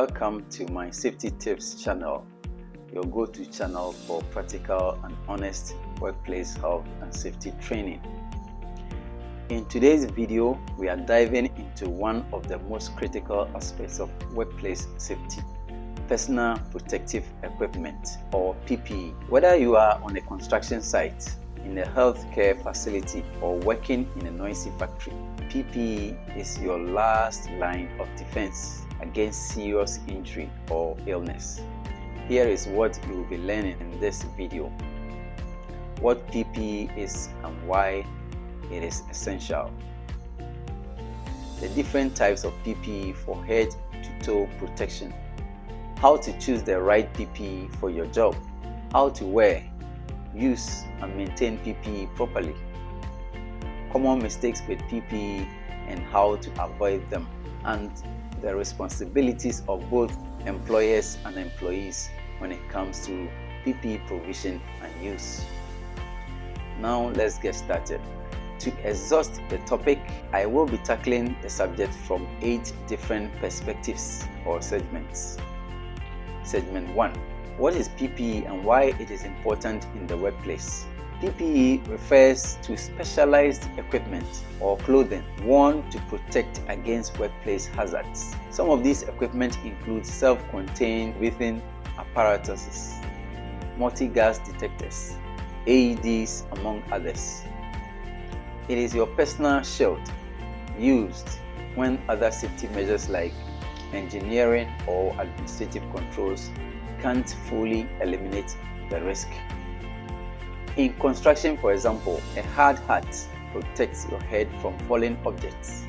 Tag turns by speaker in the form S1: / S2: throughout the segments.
S1: Welcome to my Safety Tips channel, your go-to channel for practical and honest workplace health and safety training. In today's video, we are diving into one of the most critical aspects of workplace safety: personal protective equipment, or PPE. Whether you are on a construction site, in a healthcare facility, or working in a noisy factory, PPE is your last line of defense against serious injury or illness. Here is what you will be learning in this video: what PPE is and why it is essential, the different types of PPE for head to toe protection, how to choose the right PPE for your job, how to wear, use and maintain PPE properly, common mistakes with PPE and how to avoid them, and the responsibilities of both employers and employees when it comes to PPE provision and use. Now let's get started. To exhaust the topic, I will be tackling the subject from 8 different perspectives or segments. Segment 1. What is PPE and why it is important in the workplace? PPE refers to specialized equipment or clothing worn to protect against workplace hazards. Some of these equipment include self-contained breathing apparatuses, multi-gas detectors, AEDs, among others. It is your personal shield used when other safety measures like engineering or administrative controls can't fully eliminate the risk. In construction, for example, a hard hat protects your head from falling objects.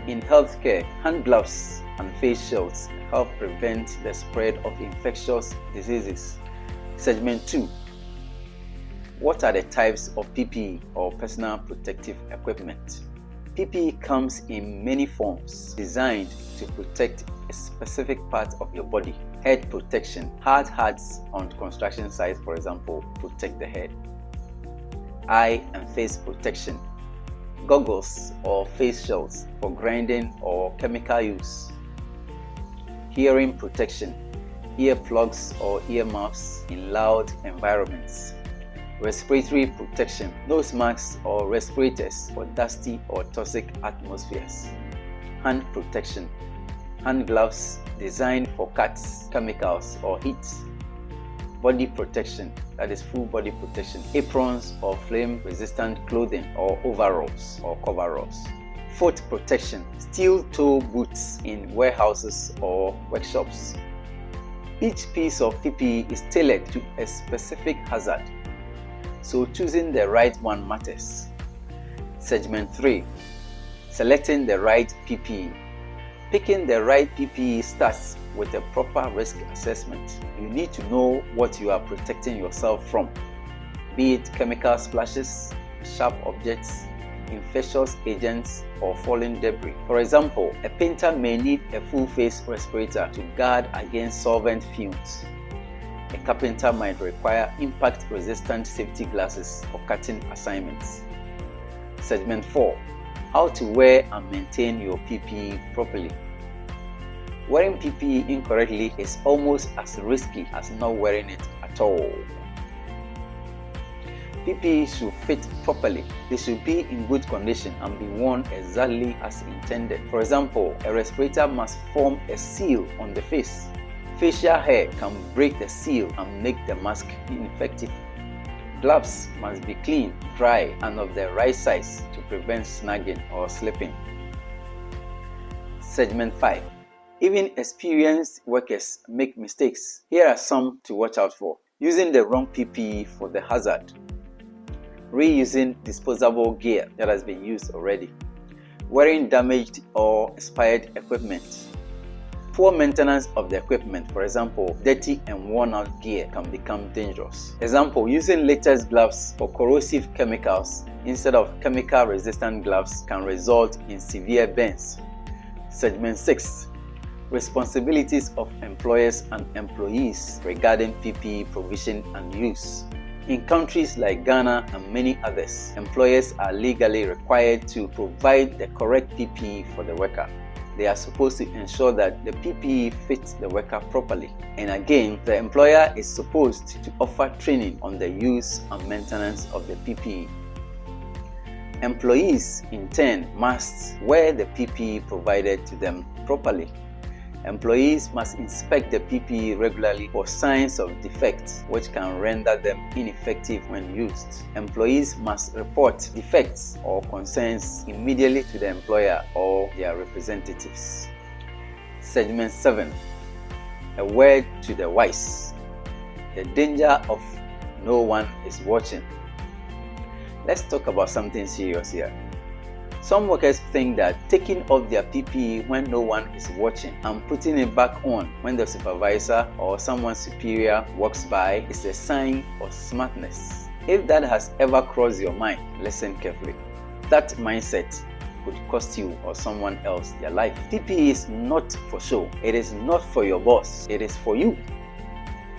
S1: In healthcare, hand gloves and face shields help prevent the spread of infectious diseases. Segment 2. What are the types of PPE or personal protective equipment? PPE comes in many forms designed to protect a specific part of your body. Head protection. Hard hats on construction sites, for example, protect the head. Eye and face protection. Goggles or face shields for grinding or chemical use. Hearing protection. Earplugs or earmuffs in loud environments. Respiratory protection. Nose masks or respirators for dusty or toxic atmospheres. Hand protection. Hand gloves designed for cuts, chemicals or heat. Body protection, that is full body protection. Aprons or flame resistant clothing or overalls or coveralls. Foot protection. Steel toe boots in warehouses or workshops. Each piece of PPE is tailored to a specific hazard, so choosing the right one matters. Segment 3. Selecting the right PPE. Picking the right PPE starts with a proper risk assessment. You need to know what you are protecting yourself from, be it chemical splashes, sharp objects, infectious agents, or falling debris. For example, a painter may need a full face respirator to guard against solvent fumes. A carpenter might require impact-resistant safety glasses for cutting assignments. Segment 4. How to wear and maintain your PPE properly. Wearing PPE incorrectly is almost as risky as not wearing it at all. PPE should fit properly. They should be in good condition and be worn exactly as intended. For example, a respirator must form a seal on the face. Facial hair can break the seal and make the mask ineffective. Gloves must be clean, dry, and of the right size to prevent snagging or slipping. Segment 5. Even experienced workers make mistakes. Here are some to watch out for. Using the wrong PPE for the hazard. Reusing disposable gear that has been used already. Wearing damaged or expired equipment. Poor maintenance of the equipment, for example, dirty and worn out gear can become dangerous. Example, using latex gloves for corrosive chemicals instead of chemical resistant gloves can result in severe burns. Segment 6. Responsibilities of employers and employees regarding PPE provision and use. In countries like Ghana and many others, employers are legally required to provide the correct PPE for the worker. They are supposed to ensure that the PPE fits the worker properly. And again, the employer is supposed to offer training on the use and maintenance of the PPE. Employees, in turn, must wear the PPE provided to them properly. Employees must inspect the PPE regularly for signs of defects which can render them ineffective when used. Employees must report defects or concerns immediately to the employer or their representatives. Segment 7. A word to the wise. The danger of no one is watching. Let's talk about something serious here. Some workers think that taking off their PPE when no one is watching and putting it back on when the supervisor or someone superior walks by is a sign of smartness. If that has ever crossed your mind, listen carefully. That mindset could cost you or someone else their life. PPE is not for show. It is not for your boss. It is for you.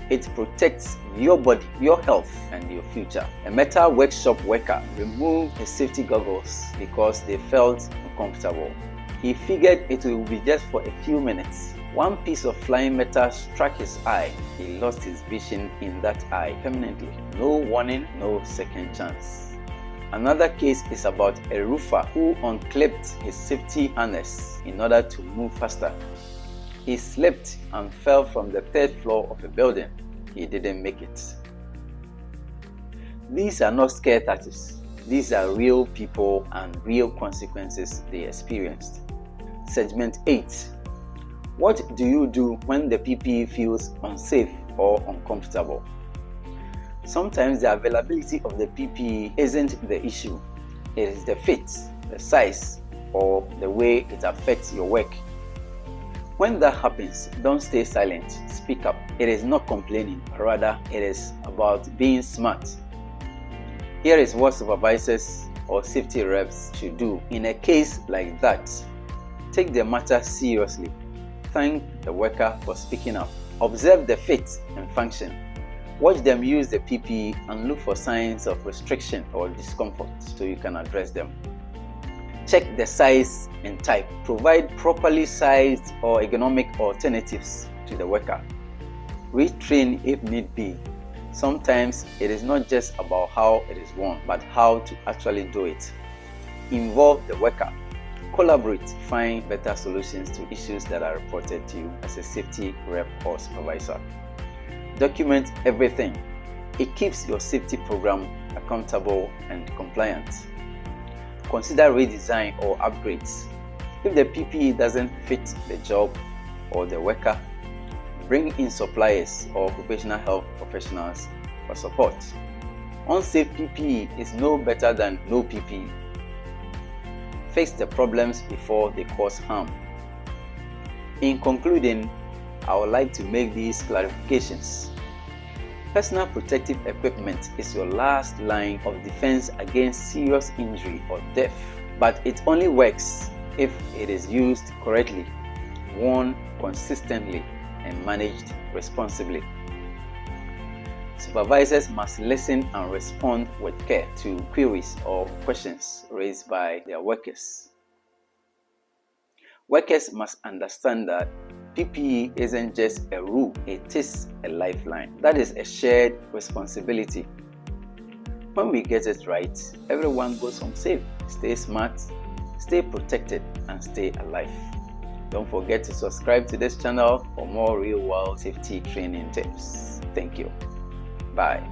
S1: It protects your body, your health, and your future. A metal workshop worker removed his safety goggles because they felt uncomfortable. He figured it would be just for a few minutes. One piece of flying metal struck his eye. He lost his vision in that eye permanently. No warning, no second chance. Another case is about a roofer who unclipped his safety harness in order to move faster. He slipped and fell from the 3rd floor of a building. He didn't make it. These are not scare tactics. These are real people and real consequences they experienced. Segment 8. What do you do when the PPE feels unsafe or uncomfortable? Sometimes the availability of the PPE isn't the issue. It is the fit, the size, or the way it affects your work. When that happens, don't stay silent. Speak up. It is not complaining, rather it is about being smart. Here is what supervisors or safety reps should do in a case like that. Take the matter seriously. Thank the worker for speaking up. Observe the fit and function. Watch them use the PPE and look for signs of restriction or discomfort so you can address them. Check the size and type. Provide properly sized or ergonomic alternatives to the worker. Retrain if need be. Sometimes it is not just about how it is worn, but how to actually do it. Involve the worker. Collaborate. Find better solutions to issues that are reported to you as a safety rep or supervisor. Document everything. It keeps your safety program accountable and compliant. Consider redesign or upgrades. If the PPE doesn't fit the job or the worker, bring in suppliers or occupational health professionals for support. Unsafe PPE is no better than no PPE. Fix the problems before they cause harm. In concluding, I would like to make these clarifications. Personal protective equipment is your last line of defense against serious injury or death, but it only works if it is used correctly, worn consistently, and managed responsibly. Supervisors must listen and respond with care to queries or questions raised by their workers. Workers must understand that PPE isn't just a rule, it is a lifeline. That is a shared responsibility. When we get it right, everyone goes home safe. Stay smart, stay protected, and stay alive. Don't forget to subscribe to this channel for more real-world safety training tips. Thank you. Bye.